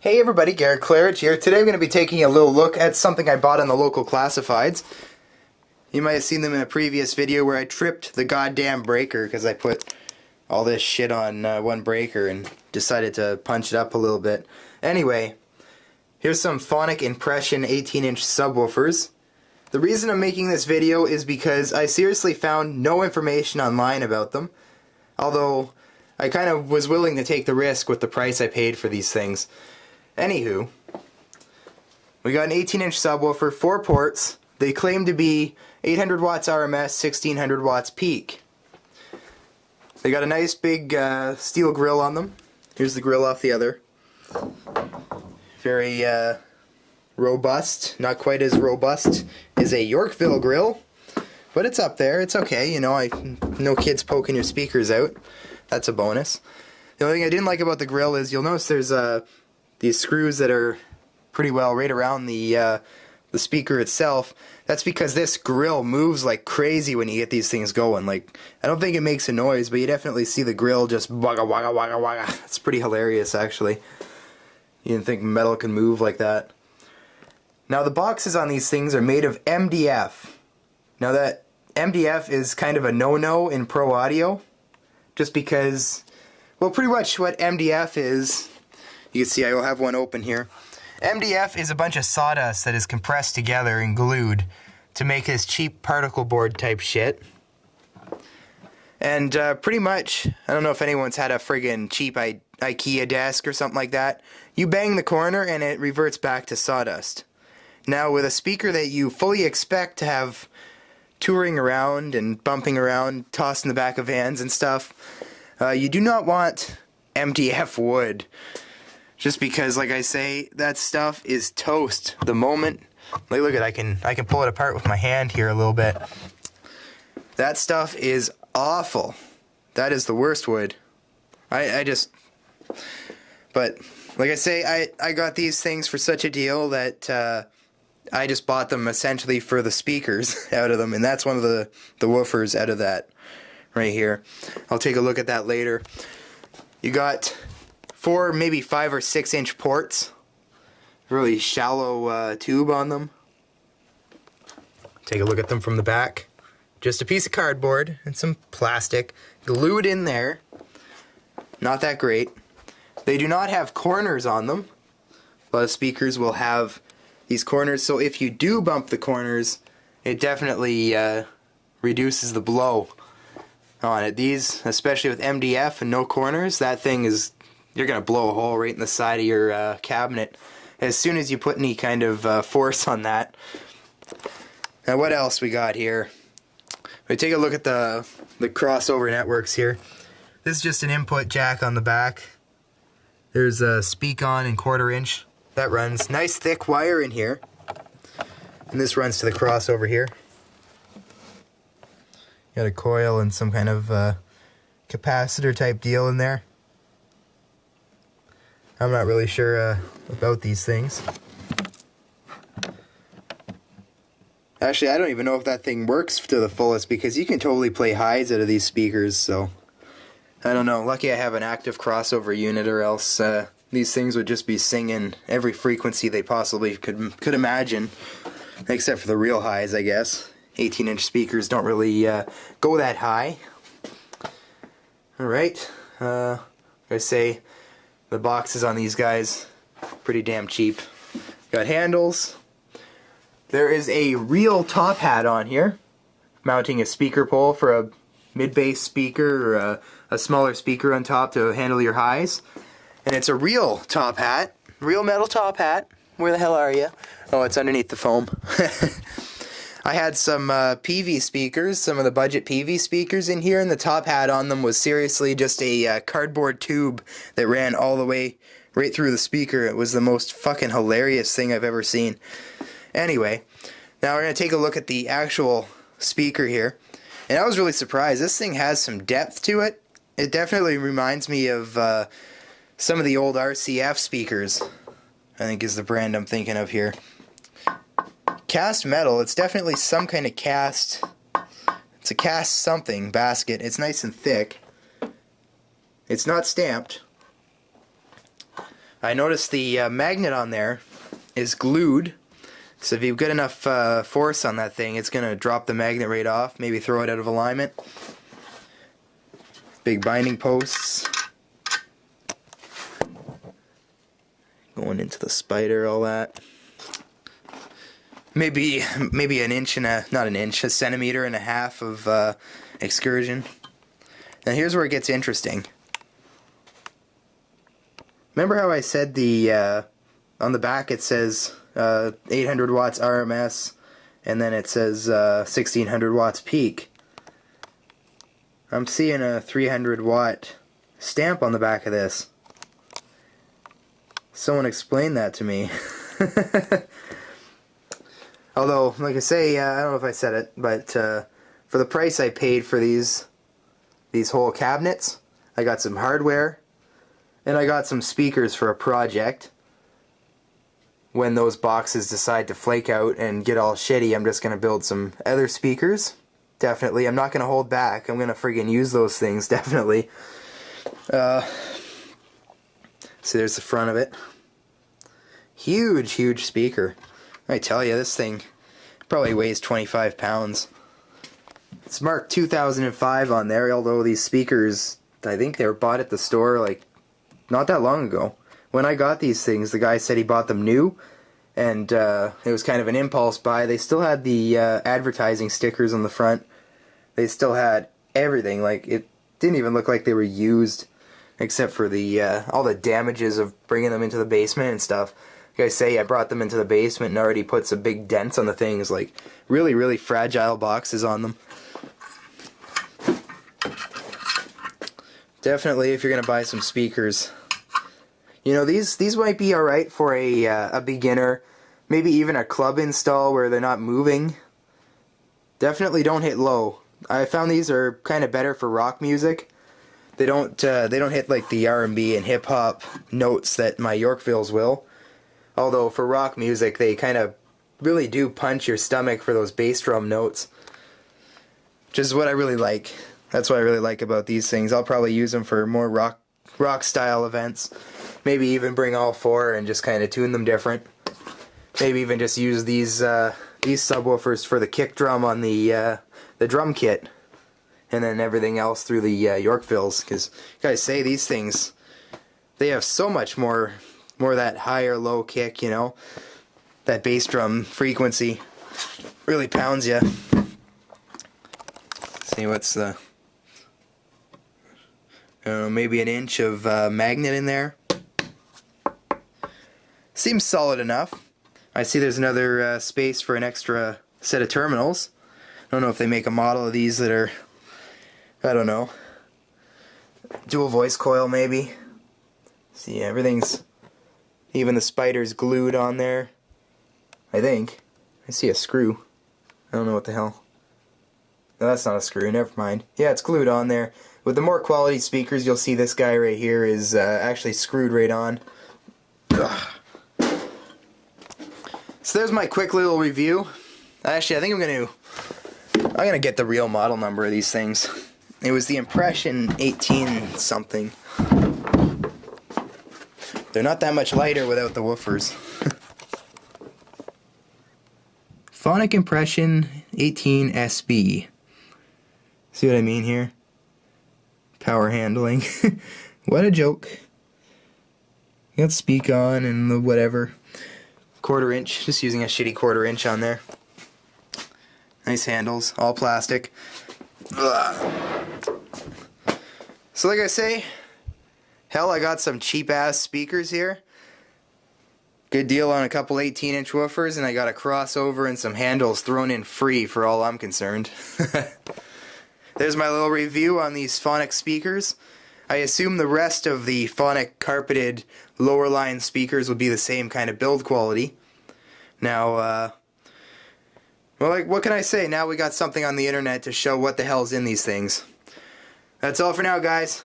Hey everybody, Garrett Claridge here. Today I'm going to be taking a little look at something I bought on the local classifieds. You might have seen them in a previous video where I tripped the goddamn breaker because I put all this shit on one breaker and decided to punch it up a little bit. Anyway, here's some Phonic Impression 18-inch subwoofers. The reason I'm making this video is because I seriously found no information online about them, although I kind of was willing to take the risk with the price I paid for these things. Anywho, we got an 18-inch subwoofer, 4 ports. They claim to be 800 watts RMS, 1600 watts peak. They got a nice big steel grill on them. Here's the grill off the other. Very robust, not quite as robust as a Yorkville grill, but it's up there. It's okay, you know. No kids poking your speakers out. That's a bonus. The only thing I didn't like about the grill is you'll notice there's these screws that are pretty well right around the speaker itself. That's because this grill moves like crazy when you get these things going. Like, I don't think it makes a noise, but you definitely see the grill just wagga wagga wagga wagga. It's pretty hilarious, actually. You didn't think metal can move like that. Now the boxes on these things are made of MDF. Now that MDF is kind of a no-no in pro audio, just because, well, pretty much what MDF is, you can see I will have one open here. MDF is a bunch of sawdust that is compressed together and glued to make this cheap particle board type shit. And pretty much, I don't know if anyone's had a friggin' cheap IKEA desk or something like that. You bang the corner and it reverts back to sawdust. Now with a speaker that you fully expect to have touring around and bumping around, tossed in the back of vans and stuff, you do not want MDF wood. Just because, like I say, that stuff is toast the moment. Like, look at it, I can pull it apart with my hand here a little bit. That stuff is awful. That is the worst wood. But like I say, I got these things for such a deal that I just bought them essentially for the speakers out of them, and that's one of the woofers out of that right here. I'll take a look at that later. You got 4, maybe 5 or 6 inch ports. Really shallow tube on them. Take a look at them from the back. Just a piece of cardboard and some plastic glued in there. Not that great. They do not have corners on them. A lot of speakers will have these corners, so if you do bump the corners, it definitely reduces the blow on it. These, especially with MDF and no corners, that thing is, you're going to blow a hole right in the side of your cabinet as soon as you put any kind of force on that. Now what else we got here? We take a look at the crossover networks here. This is just an input jack on the back. There's a speak on and 1/4 inch. That runs. Nice thick wire in here. And this runs to the crossover here. Got a coil and some kind of capacitor type deal in there. I'm not really sure about these things. Actually, I don't even know if that thing works to the fullest because you can totally play highs out of these speakers, so I don't know. Lucky I have an active crossover unit, or else these things would just be singing every frequency they possibly could imagine, except for the real highs, I guess. 18-inch speakers don't really go that high. Alright, I say the boxes on these guys, pretty damn cheap. Got handles. There is a real top hat on here, mounting a speaker pole for a mid-bass speaker or a smaller speaker on top to handle your highs. And it's a real top hat, real metal top hat. Where the hell are you? Oh, it's underneath the foam. I had some PV speakers, some of the budget PV speakers in here, and the top hat on them was seriously just a cardboard tube that ran all the way right through the speaker. It was the most fucking hilarious thing I've ever seen. Anyway, now we're going to take a look at the actual speaker here. And I was really surprised. This thing has some depth to it. It definitely reminds me of some of the old RCF speakers, I think is the brand I'm thinking of here. Cast metal, it's definitely some kind of cast, it's a cast something basket. It's nice and thick. It's not stamped, I noticed the magnet on there is glued, so if you've got enough force on that thing, it's going to drop the magnet right off, maybe throw it out of alignment. Big binding posts. Going into the spider, all that. Maybe an inch and a, not an inch, a centimeter and a half of excursion. Now here's where it gets interesting. Remember how I said the on the back it says 800 watts RMS, and then it says 1600 watts peak. I'm seeing a 300 watt stamp on the back of this. Someone explained that to me. Although, like I say, I don't know if I said it, but for the price I paid for these whole cabinets, I got some hardware, and I got some speakers for a project. When those boxes decide to flake out and get all shitty, I'm just going to build some other speakers. Definitely. I'm not going to hold back. I'm going to friggin' use those things, definitely. See, there's the front of it. Huge, huge speaker. I tell you, this thing probably weighs 25 pounds. It's marked 2005 on there, although these speakers, I think they were bought at the store like not that long ago. When I got these things, the guy said he bought them new, and it was kind of an impulse buy. They still had the advertising stickers on the front. They still had everything. Like, it didn't even look like they were used, except for the all the damages of bringing them into the basement and stuff. Like I say, I brought them into the basement and already put some big dents on the things, like really, really fragile boxes on them. Definitely, if you're gonna buy some speakers, you know, these might be alright for a beginner, maybe even a club install where they're not moving. Definitely don't hit low. I found these are kind of better for rock music. They don't hit like the R&B and hip hop notes that my Yorkvilles will. Although for rock music, they kind of really do punch your stomach for those bass drum notes, which is what I really like. That's what I really like about these things. I'll probably use them for more rock style events. Maybe even bring all four and just kind of tune them different. Maybe even just use these subwoofers for the kick drum on the drum kit, and then everything else through the Yorkvilles. Because guys say these things, they have so much more that high or low kick, you know. That bass drum frequency really pounds you. See what's the, I don't know, maybe an inch of magnet in there. Seems solid enough. I see there's another space for an extra set of terminals. I don't know if they make a model of these that are, I don't know, dual voice coil maybe. See, everything's, even the spider's glued on there, I think. I see a screw. I don't know what the hell. No, that's not a screw, never mind. Yeah, it's glued on there. With the more quality speakers, you'll see this guy right here is actually screwed right on. Ugh. So there's my quick little review. Actually, I think I'm gonna get the real model number of these things. It was the Impression 18 something. They're not that much lighter without the woofers. Phonic Impression 18 SB. See what I mean here? Power handling. What a joke. You got speak on and the whatever. 1/4 inch, just using a shitty 1/4 inch on there. Nice handles, all plastic. Ugh. So like I say, hell, I got some cheap ass speakers here. Good deal on a couple 18-inch woofers, and I got a crossover and some handles thrown in free for all I'm concerned. There's my little review on these Phonic speakers. I assume the rest of the Phonic carpeted lower line speakers will be the same kind of build quality. Now, well, like, what can I say? Now we got something on the internet to show what the hell's in these things. That's all for now, guys.